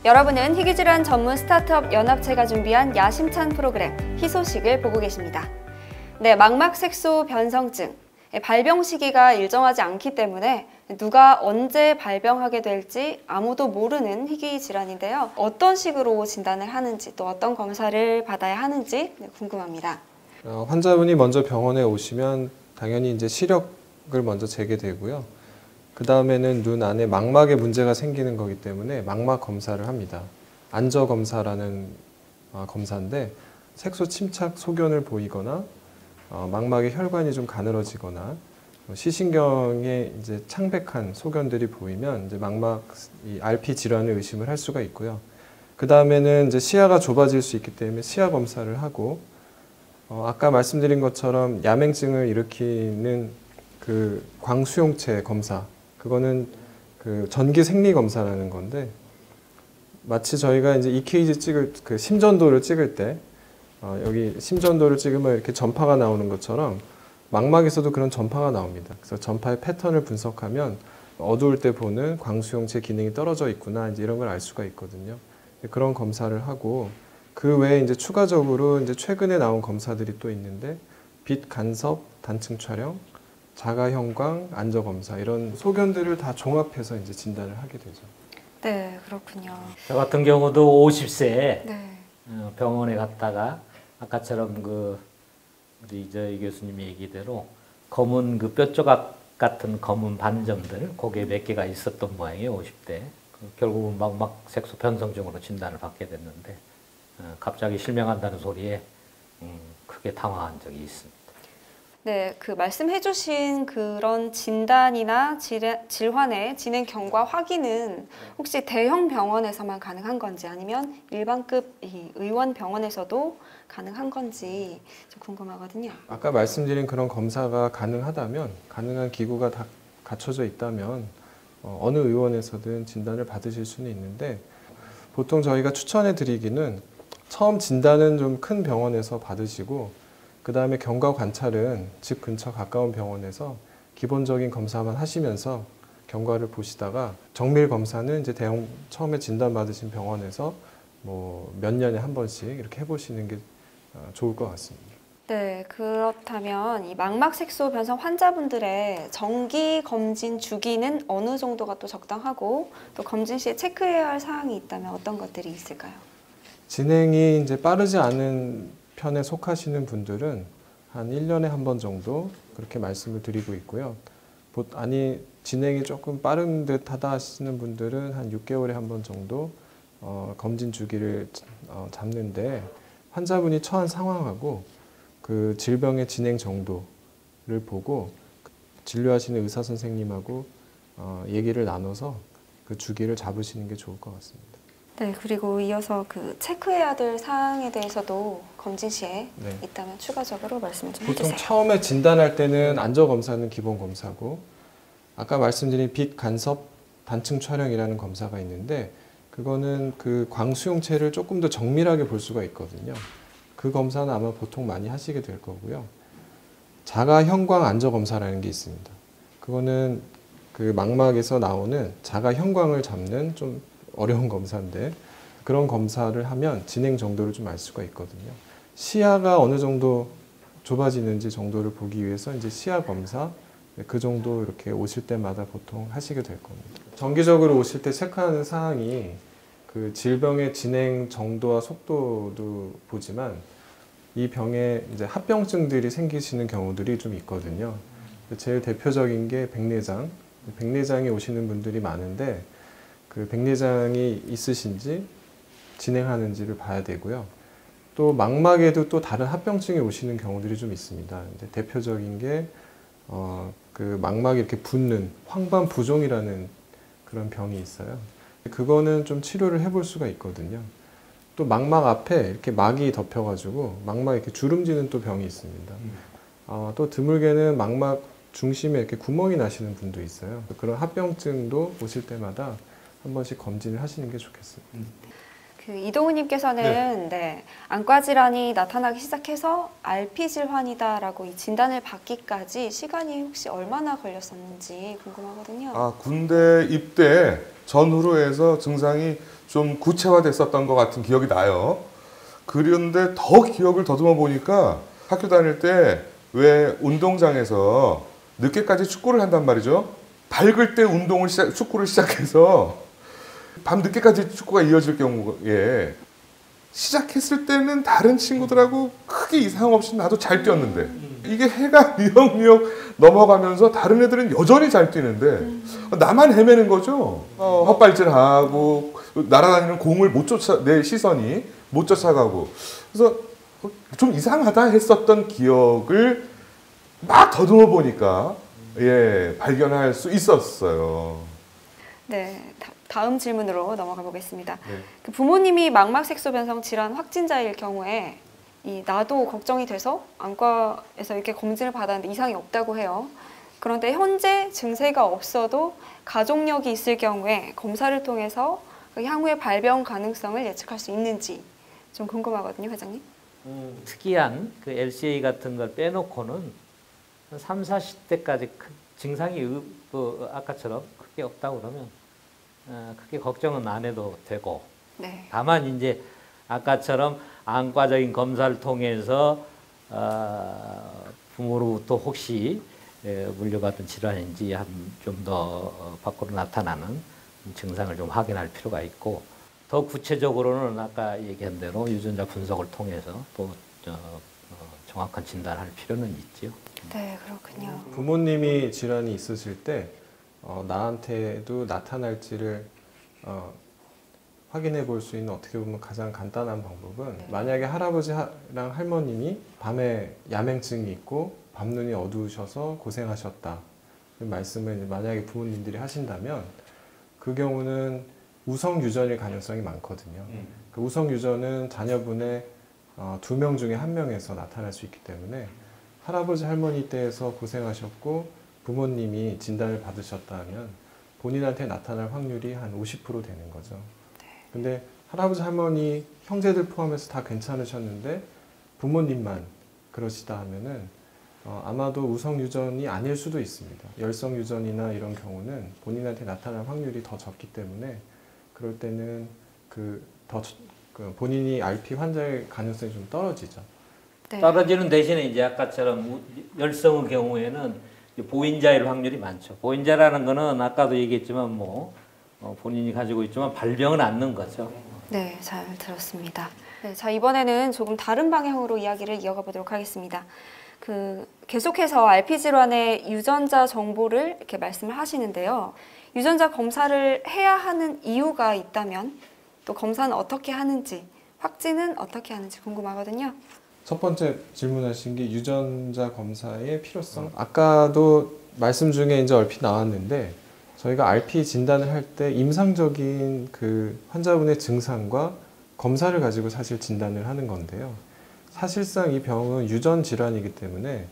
여러분은 희귀질환 전문 스타트업 연합체가 준비한 야심찬 프로그램 희소식을 보고 계십니다. 네, 망막색소 변성증. 발병 시기가 일정하지 않기 때문에 누가 언제 발병하게 될지 아무도 모르는 희귀 질환인데요. 어떤 식으로 진단을 하는지 또 어떤 검사를 받아야 하는지 궁금합니다. 환자분이 먼저 병원에 오시면 당연히 이제 시력을 먼저 재게 되고요. 그 다음에는 눈 안에 망막에 문제가 생기는 거기 때문에 망막 검사를 합니다. 안저 검사라는 검사인데 색소 침착 소견을 보이거나 망막의 혈관이 좀 가늘어지거나 시신경에 이제 창백한 소견들이 보이면 이제 망막 RP 질환을 의심을 할 수가 있고요. 그 다음에는 이제 시야가 좁아질 수 있기 때문에 시야 검사를 하고 아까 말씀드린 것처럼 야맹증을 일으키는 그 광수용체 검사, 그거는 그 전기 생리 검사라는 건데 마치 저희가 이제 EKG 찍을 그 심전도를 찍을 때 여기 심전도를 찍으면 이렇게 전파가 나오는 것처럼 망막에서도 그런 전파가 나옵니다. 그래서 전파의 패턴을 분석하면 어두울 때 보는 광수용체 기능이 떨어져 있구나 이제 이런 걸 알 수가 있거든요. 그런 검사를 하고 그 외에 이제 추가적으로 이제 최근에 나온 검사들이 또 있는데 빛 간섭 단층 촬영, 자가 형광 안저 검사 이런 소견들을 다 종합해서 이제 진단을 하게 되죠. 네, 그렇군요. 저 같은 경우도 50세에 네. 병원에 갔다가 아까처럼 그 우리 이 교수님 얘기대로 검은 그 뼈조각 같은 검은 반점들 그게 몇 개가 있었던 모양이에요. 50대. 결국은 망막색소 변성증으로 진단을 받게 됐는데 갑자기 실명한다는 소리에 크게 당황한 적이 있습니다. 네, 그 말씀해주신 그런 진단이나 질환의 진행 경과 확인은 혹시 대형 병원에서만 가능한 건지 아니면 일반급 의원 병원에서도 가능한 건지 좀 궁금하거든요. 아까 말씀드린 그런 검사가 가능하다면, 가능한 기구가 다 갖춰져 있다면 어느 의원에서든 진단을 받으실 수는 있는데 보통 저희가 추천해 드리기는 처음 진단은 좀 큰 병원에서 받으시고 그 다음에 경과 관찰은 집 근처 가까운 병원에서 기본적인 검사만 하시면서 경과를 보시다가 정밀 검사는 이제 대형 처음에 진단받으신 병원에서 뭐 몇 년에 한 번씩 이렇게 해보시는 게 좋을 것 같습니다. 네, 그렇다면 이 망막색소 변성 환자분들의 정기 검진 주기는 어느 정도가 또 적당하고 또 검진 시에 체크해야 할 사항이 있다면 어떤 것들이 있을까요? 진행이 이제 빠르지 않은 편에 속하시는 분들은 한 1년에 한 번 정도 그렇게 말씀을 드리고 있고요. 아니 진행이 조금 빠른 듯하다 하시는 분들은 한 6개월에 한 번 정도 검진 주기를 잡는데 환자분이 처한 상황하고 그 질병의 진행 정도를 보고 진료하시는 의사 선생님하고 얘기를 나눠서 그 주기를 잡으시는 게 좋을 것 같습니다. 네, 그리고 이어서 그 체크해야 될 사항에 대해서도 검진 시에 네. 있다면 추가적으로 말씀을 좀 보통 해주세요. 처음에 진단할 때는 안저 검사는 기본 검사고 아까 말씀드린 빛 간섭 단층 촬영이라는 검사가 있는데 그거는 그 광수용체를 조금 더 정밀하게 볼 수가 있거든요. 그 검사는 아마 보통 많이 하시게 될 거고요. 자가 형광 안저 검사라는 게 있습니다. 그거는 그 망막에서 나오는 자가 형광을 잡는 좀 어려운 검사인데 그런 검사를 하면 진행 정도를 좀 알 수가 있거든요. 시야가 어느 정도 좁아지는지 정도를 보기 위해서 이제 시야 검사 그 정도 이렇게 오실 때마다 보통 하시게 될 겁니다. 정기적으로 오실 때 체크하는 사항이 그 질병의 진행 정도와 속도도 보지만 이 병에 이제 합병증들이 생기시는 경우들이 좀 있거든요. 제일 대표적인 게 백내장. 백내장이 오시는 분들이 많은데 그 백내장이 있으신지 진행하는지를 봐야 되고요. 또 망막에도 또 다른 합병증이 오시는 경우들이 좀 있습니다. 근데 대표적인 게 그 망막이 이렇게 붓는 황반부종이라는 그런 병이 있어요. 그거는 좀 치료를 해볼 수가 있거든요. 또 망막 앞에 이렇게 막이 덮여가지고 망막에 이렇게 주름지는 또 병이 있습니다. 또 드물게는 망막 중심에 이렇게 구멍이 나시는 분도 있어요. 그런 합병증도 오실 때마다 한 번씩 검진을 하시는 게 좋겠어요. 그 이동우님께서는 네, 안과 질환이 나타나기 시작해서 RP 질환이다라고 이 진단을 받기까지 시간이 혹시 얼마나 걸렸었는지 궁금하거든요. 아, 군대 입대 전후로 해서 증상이 좀 구체화됐었던 것 같은 기억이 나요. 그런데 더 기억을 더듬어 보니까 학교 다닐 때 왜 운동장에서 늦게까지 축구를 한단 말이죠. 밝을 때 축구를 시작해서 밤 늦게까지 축구가 이어질 경우에 시작했을 때는 다른 친구들하고 크게 이상 없이 나도 잘 뛰었는데 이게 해가 미역미역 넘어가면서 다른 애들은 여전히 잘 뛰는데 나만 헤매는 거죠. 헛발질하고 날아다니는 공을 못 쫓아, 내 시선이 못 쫓아가고 그래서 좀 이상하다 했었던 기억을 막 더듬어 보니까 발견할 수 있었어요. 네, 다음 질문으로 넘어가 보겠습니다. 네. 그 부모님이 망막색소 변성 질환 확진자일 경우에 나도 걱정이 돼서 안과에서 이렇게 검진을 받았는데 이상이 없다고 해요. 그런데 현재 증세가 없어도 가족력이 있을 경우에 검사를 통해서 그 향후의 발병 가능성을 예측할 수 있는지 좀 궁금하거든요, 회장님. 특이한 그 LCA 같은 걸 빼놓고는 한 3, 40대까지 증상이 아까처럼 크게 없다고 그러면 크게 걱정은 안 해도 되고 네. 다만 이제 아까처럼 안과적인 검사를 통해서 부모로부터 혹시 물려받은 질환인지 좀 더 밖으로 나타나는 증상을 좀 확인할 필요가 있고 더 구체적으로는 아까 얘기한 대로 유전자 분석을 통해서 또 정확한 진단할 필요는 있지요. 네, 그렇군요. 부모님이 질환이 있으실 때 나한테도 나타날지를 확인해 볼 수 있는 어떻게 보면 가장 간단한 방법은 만약에 할아버지랑 할머님이 밤에 야맹증이 있고 밤눈이 어두우셔서 고생하셨다 그 말씀을 만약에 부모님들이 하신다면 그 경우는 우성 유전일 가능성이 많거든요. 그 우성 유전은 자녀분의 2명 중에 1명에서 나타날 수 있기 때문에 할아버지 할머니 때에서 고생하셨고 부모님이 진단을 받으셨다면 본인한테 나타날 확률이 한 50% 되는 거죠. 근데 할아버지 할머니 형제들 포함해서 다 괜찮으셨는데 부모님만 그러시다 하면은 아마도 우성 유전이 아닐 수도 있습니다. 열성 유전이나 이런 경우는 본인한테 나타날 확률이 더 적기 때문에 그럴 때는 본인이 RP 환자일 가능성이 좀 떨어지죠. 네. 떨어지는 대신에 이제 아까처럼 열성의 경우에는 보인자일 확률이 많죠. 보인자라는 거는 아까도 얘기했지만 본인이 가지고 있지만 발병은 않는 거죠. 네, 잘 들었습니다. 네, 자, 이번에는 조금 다른 방향으로 이야기를 이어가 보도록 하겠습니다. 계속해서 RP 질환의 유전자 정보를 이렇게 말씀을 하시는데요. 유전자 검사를 해야 하는 이유가 있다면 또 검사는 어떻게 하는지, 확진은 어떻게 하는지 궁금하거든요. 첫 번째 질문하신 게 유전자 검사의 필요성. 아까도 말씀 중에 이제 얼핏 나왔는데 저희가 RP 진단을 할 때 임상적인 그 환자분의 증상과 검사를 가지고 사실 진단을 하는 건데요. 사실상 이 병은 유전 질환이기 때문에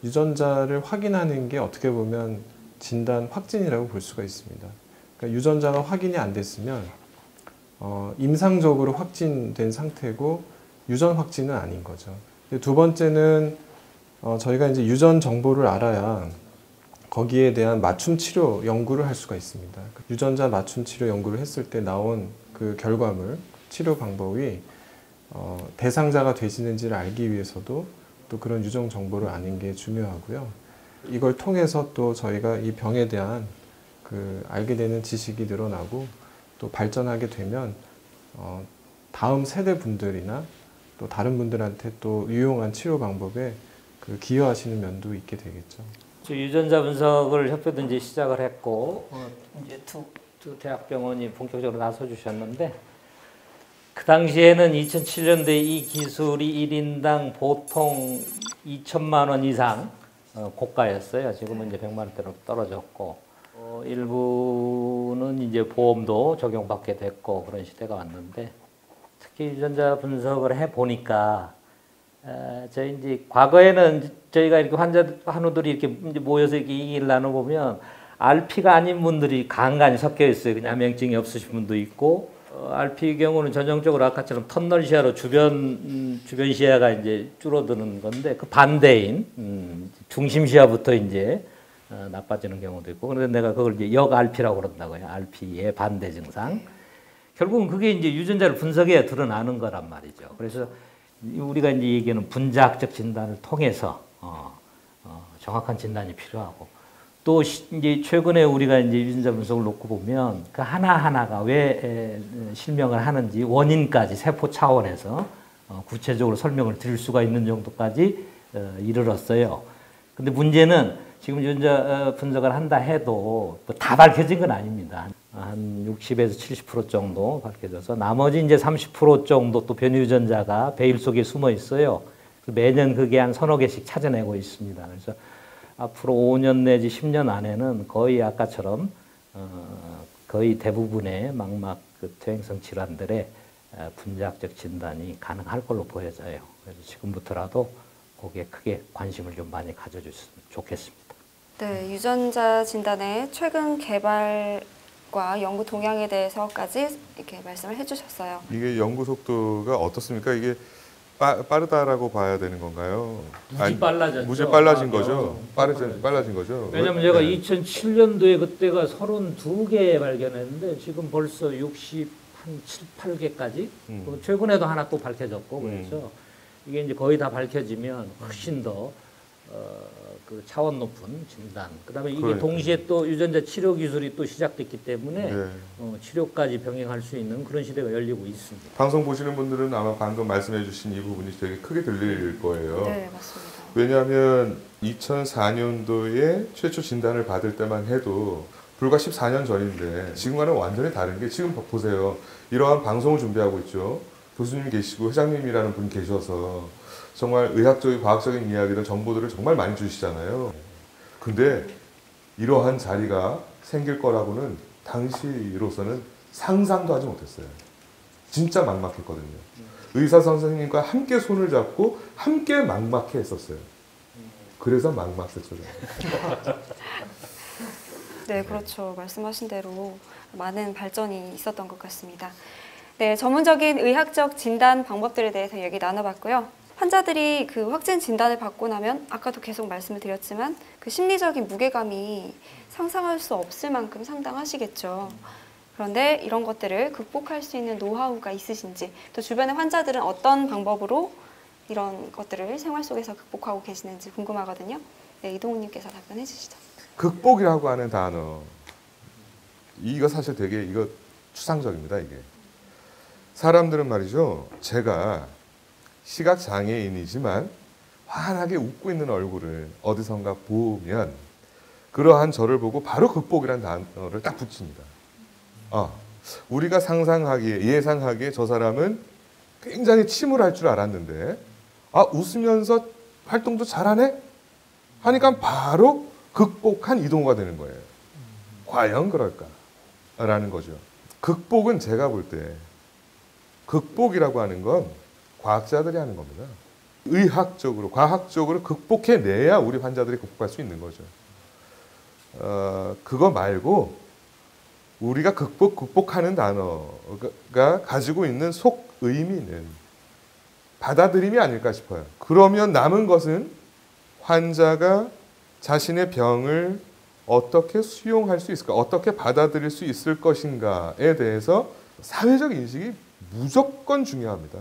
유전자를 확인하는 게 어떻게 보면 진단 확진이라고 볼 수가 있습니다. 그러니까 유전자가 확인이 안 됐으면 임상적으로 확진된 상태고 유전 확진은 아닌 거죠. 두 번째는 저희가 이제 유전 정보를 알아야 거기에 대한 맞춤 치료 연구를 할 수가 있습니다. 유전자 맞춤 치료 연구를 했을 때 나온 그 결과물, 치료 방법이 대상자가 되시는지를 알기 위해서도 또 그런 유전 정보를 아는 게 중요하고요. 이걸 통해서 또 저희가 이 병에 대한 알게 되는 지식이 늘어나고 또 발전하게 되면 다음 세대 분들이나 또 다른 분들한테 또 유용한 치료 방법에 기여하시는 면도 있게 되겠죠. 유전자 분석을 협회도 이제 시작을 했고 이제 두 대학병원이 본격적으로 나서 주셨는데 그 당시에는 2007년도에 이 기술이 1인당 보통 2천만 원 이상 고가였어요. 지금은 이제 100만 원대로 떨어졌고 일부는 이제 보험도 적용받게 됐고 그런 시대가 왔는데 특히 유전자 분석을 해 보니까 저희 이제 과거에는 저희가 이렇게 환우들이 이렇게 모여서 이렇게 얘기를 나눠보면 RP가 아닌 분들이 간간히 섞여 있어요. 그냥 암행증이 없으신 분도 있고 RP 경우는 전형적으로 아까처럼 터널 시야로 주변 시야가 이제 줄어드는 건데 그 반대인 중심 시야부터 이제 나빠지는 경우도 있고 그런데 내가 그걸 이제 역 RP라고 그런다고요. RP의 반대 증상. 결국은 그게 이제 유전자를 분석해야 드러나는 거란 말이죠. 그래서 우리가 이제 얘기하는 분자학적 진단을 통해서 정확한 진단이 필요하고 또 이제 최근에 우리가 이제 유전자 분석을 놓고 보면 그 하나하나가 왜 실명을 하는지 원인까지 세포 차원에서 구체적으로 설명을 드릴 수가 있는 정도까지 이르렀어요. 근데 문제는 지금 유전자 분석을 한다 해도 다 밝혀진 건 아닙니다. 한 60에서 70% 정도 밝혀져서 나머지 이제 30% 정도 또 변이 유전자가 베일 속에 숨어 있어요. 매년 그게 한 서너 개씩 찾아내고 있습니다. 그래서 앞으로 5년 내지 10년 안에는 거의 아까처럼 거의 대부분의 망막 퇴행성 질환들의 분자학적 진단이 가능할 걸로 보여져요. 그래서 지금부터라도 거기에 크게 관심을 좀 많이 가져주셨으면 좋겠습니다. 네, 유전자 진단의 최근 개발과 연구 동향에 대해서까지 이렇게 말씀을 해주셨어요. 이게 연구 속도가 어떻습니까? 이게 빠르다라고 봐야 되는 건가요? 무지 빨라졌죠. 무지 빨라진 거죠. 빨라진 거죠. 왜냐면 제가 2007년도에 그때가 32개 발견했는데 지금 벌써 60, 한 7, 8개까지 최근에도 하나 또 밝혀졌고 그래서 이게 이제 거의 다 밝혀지면 훨씬 더 그 차원 높은 진단. 그다음에 이게 그러니까요. 동시에 또 유전자 치료 기술이 또 시작됐기 때문에 네. 치료까지 병행할 수 있는 그런 시대가 열리고 있습니다. 방송 보시는 분들은 아마 방금 말씀해 주신 이 부분이 되게 크게 들릴 거예요. 네, 맞습니다. 왜냐하면 2004년도에 최초 진단을 받을 때만 해도 불과 14년 전인데 지금과는 완전히 다른 게 지금 보세요. 이러한 방송을 준비하고 있죠. 교수님 계시고 회장님이라는 분이 계셔서 정말 의학적인 과학적인 이야기들 정보들을 정말 많이 주시잖아요. 근데 이러한 자리가 생길 거라고는 당시로서는 상상도 하지 못했어요. 진짜 막막했거든요. 의사 선생님과 함께 손을 잡고 함께 막막해 했었어요. 그래서 막막했죠. 네, 그렇죠. 말씀하신 대로 많은 발전이 있었던 것 같습니다. 네, 전문적인 의학적 진단 방법들에 대해서 얘기 나눠봤고요. 환자들이 그 확진 진단을 받고 나면 아까도 계속 말씀을 드렸지만 그 심리적인 무게감이 상상할 수 없을 만큼 상당하시겠죠. 그런데 이런 것들을 극복할 수 있는 노하우가 있으신지 또 주변의 환자들은 어떤 방법으로 이런 것들을 생활 속에서 극복하고 계시는지 궁금하거든요. 네, 이동훈님께서 답변해 주시죠. 극복이라고 하는 단어 이거 사실 되게 이거 추상적입니다. 이게 사람들은 말이죠. 제가 시각 장애인이지만 환하게 웃고 있는 얼굴을 어디선가 보면 그러한 저를 보고 바로 극복이라는 단어를 딱 붙입니다. 우리가 상상하기에 예상하기에 저 사람은 굉장히 침울할 줄 알았는데 웃으면서 활동도 잘하네? 하니까 바로 극복한 이동호가 되는 거예요. 과연 그럴까? 라는 거죠. 극복은 제가 볼 때 극복이라고 하는 건 과학자들이 하는 겁니다. 의학적으로, 과학적으로 극복해내야 우리 환자들이 극복할 수 있는 거죠. 그거 말고 우리가 극복하는 단어가 가지고 있는 속 의미는 받아들임이 아닐까 싶어요. 그러면 남은 것은 환자가 자신의 병을 어떻게 수용할 수 있을까, 어떻게 받아들일 수 있을 것인가에 대해서 사회적 인식이 무조건 중요합니다.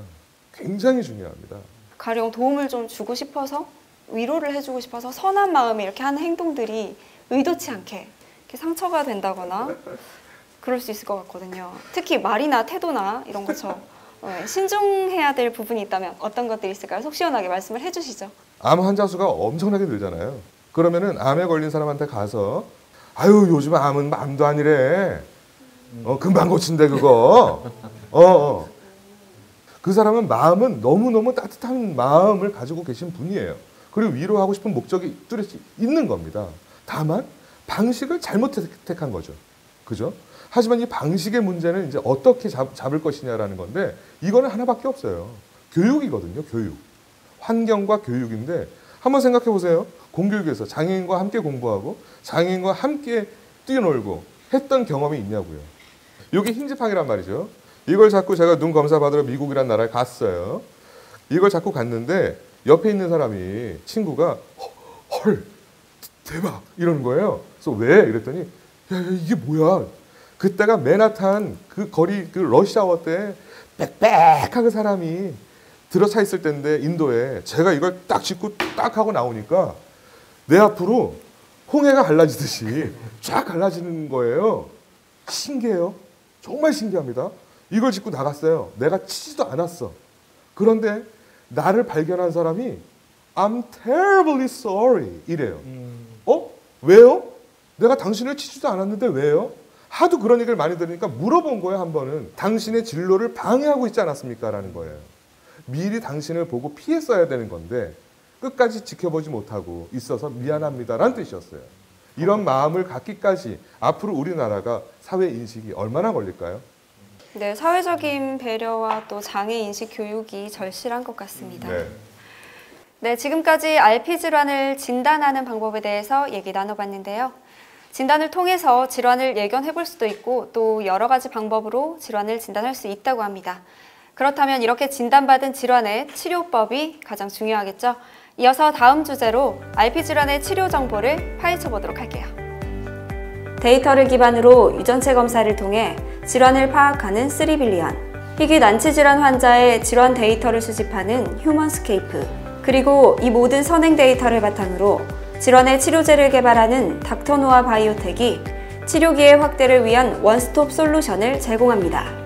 굉장히 중요합니다. 가령 도움을 좀 주고 싶어서 위로를 해주고 싶어서 선한 마음에 이렇게 하는 행동들이 의도치 않게 이렇게 상처가 된다거나 그럴 수 있을 것 같거든요. 특히 말이나 태도나 이런 것처럼 신중해야 될 부분이 있다면 어떤 것들이 있을까요? 속 시원하게 말씀을 해주시죠. 암 환자 수가 엄청나게 늘잖아요. 그러면은 암에 걸린 사람한테 가서 아유 요즘 암은 암도 아니래. 금방 고친대 그거. 그 사람은 마음은 너무너무 따뜻한 마음을 가지고 계신 분이에요. 그리고 위로하고 싶은 목적이 뚜렷이 있는 겁니다. 다만 방식을 잘못 택한 거죠. 그죠? 하지만 이 방식의 문제는 이제 어떻게 잡을 것이냐라는 건데 이거는 하나밖에 없어요. 교육이거든요. 교육. 환경과 교육인데 한번 생각해 보세요. 공교육에서 장애인과 함께 공부하고 장애인과 함께 뛰어놀고 했던 경험이 있냐고요. 이게 흰지팡이란 말이죠. 이걸 자꾸 제가 눈 검사 받으러 미국이란 나라에 갔어요. 이걸 자꾸 갔는데 옆에 있는 사람이 친구가 헐 대박 이러는 거예요. 그래서 왜? 이랬더니 야 이게 뭐야? 그때가 맨하탄 그 거리 그 러시아워 때 빽빽하게 사람이 들어차 있을 때인데 인도에 제가 이걸 딱 짚고 딱 하고 나오니까 내 앞으로 홍해가 갈라지듯이 쫙 갈라지는 거예요. 신기해요. 정말 신기합니다. 이걸 짚고 나갔어요. 내가 치지도 않았어. 그런데 나를 발견한 사람이 I'm terribly sorry 이래요. 왜요? 내가 당신을 치지도 않았는데 왜요? 하도 그런 얘기를 많이 들으니까 물어본 거예요. 한 번은. 당신의 진로를 방해하고 있지 않았습니까? 라는 거예요. 미리 당신을 보고 피했어야 되는 건데 끝까지 지켜보지 못하고 있어서 미안합니다라는 뜻이었어요. 이런 마음을 갖기까지 앞으로 우리나라가 사회 인식이 얼마나 걸릴까요? 네, 사회적인 배려와 또 장애 인식 교육이 절실한 것 같습니다. 네. 네, 지금까지 RP 질환을 진단하는 방법에 대해서 얘기 나눠봤는데요. 진단을 통해서 질환을 예견해 볼 수도 있고 또 여러 가지 방법으로 질환을 진단할 수 있다고 합니다. 그렇다면 이렇게 진단받은 질환의 치료법이 가장 중요하겠죠. 이어서 다음 주제로 RP 질환의 치료 정보를 파헤쳐 보도록 할게요. 데이터를 기반으로 유전체 검사를 통해 질환을 파악하는 3빌리언, 희귀 난치 질환 환자의 질환 데이터를 수집하는 휴먼스케이프, 그리고 이 모든 선행 데이터를 바탕으로 질환의 치료제를 개발하는 닥터노아 바이오텍이 치료기의 확대를 위한 원스톱 솔루션을 제공합니다.